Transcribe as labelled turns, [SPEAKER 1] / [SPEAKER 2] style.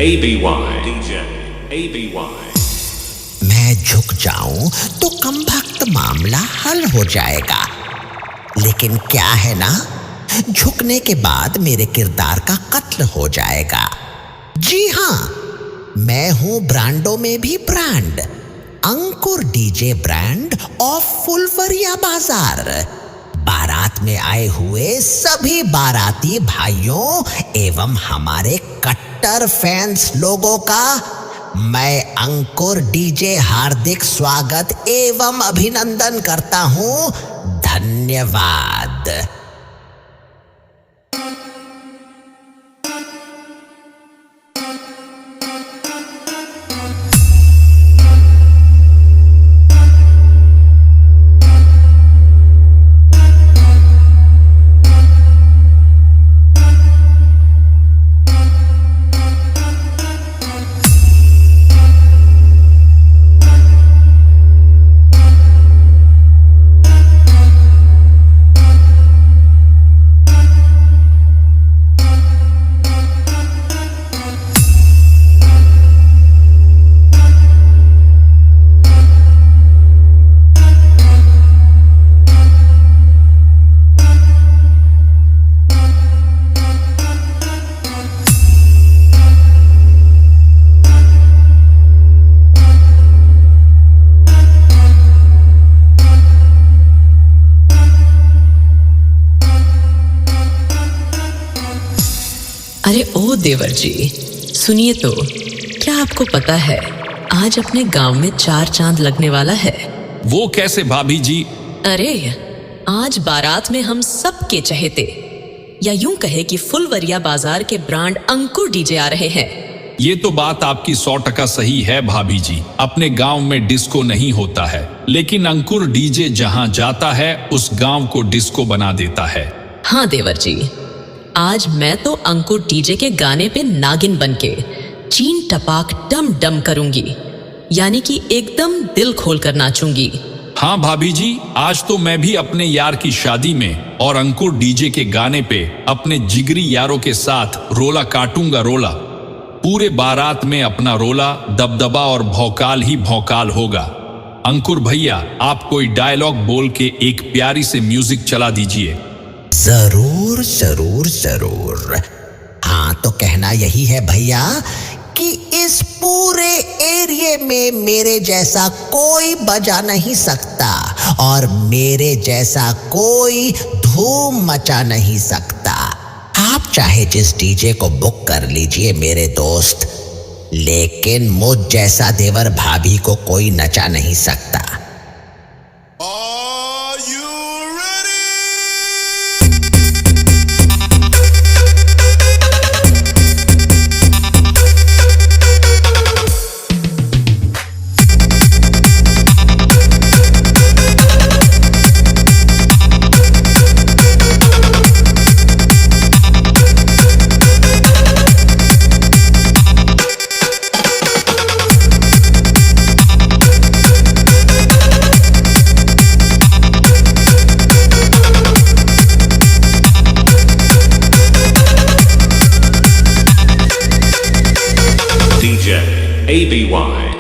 [SPEAKER 1] DJ ABY।
[SPEAKER 2] मैं झुक जाऊं तो कमबख्त मामला हल हो जाएगा, लेकिन क्या है ना, झुकने के बाद मेरे किरदार का कत्ल हो जाएगा। जी हाँ, मैं हूं ब्रांडों में भी brand, Ankur DJ brand of Phulwaria बाजार। बारात में आए हुए सभी बाराती भाइयों एवं हमारे कट्टर फैंस लोगों का मैं अंकुर डीजे हार्दिक स्वागत एवं अभिनंदन करता हूं। धन्यवाद।
[SPEAKER 3] अरे ओ देवर जी, सुनिए तो, क्या आपको पता है आज अपने गांव में 4 चांद लगने वाला है?
[SPEAKER 4] वो कैसे भाभी जी?
[SPEAKER 3] अरे आज बारात में हम सबके चहेते, या यूं कहे कि फुलवरिया बाजार के ब्रांड अंकुर डीजे आ रहे हैं।
[SPEAKER 4] ये तो बात आपकी 100% सही है भाभी जी। अपने गांव में डिस्को नहीं होता है, लेकिन अंकुर डीजे जहां जाता है उस गांव को डिस्को बना देता है।
[SPEAKER 3] हाँ देवर जी, आज मैं तो अंकुर डीजे के गाने पे नागिन बनके चीन टपाक डम डम करूंगी, यानी कि एकदम दिल खोल कर नाचूंगी।
[SPEAKER 4] हाँ भाभी जी, आज तो मैं भी अपने यार की शादी में और अंकुर डीजे के गाने पे अपने जिगरी यारों के साथ रोला काटूंगा रोला। पूरे बारात में अपना रोला, दबदबा और भौकाल ही भौकाल होगा। अंकुर भैया, आप कोई डायलॉग बोल के एक प्यारी से म्यूजिक चला दीजिए।
[SPEAKER 2] जरूर जरूर जरूर। हाँ, तो कहना यही है भैया कि इस पूरे एरिया में मेरे जैसा कोई बजा नहीं सकता और मेरे जैसा कोई धूम मचा नहीं सकता। आप चाहे जिस डीजे को बुक कर लीजिए मेरे दोस्त, लेकिन मुझ जैसा देवर भाभी को कोई नचा नहीं सकता।
[SPEAKER 1] DJ ABY।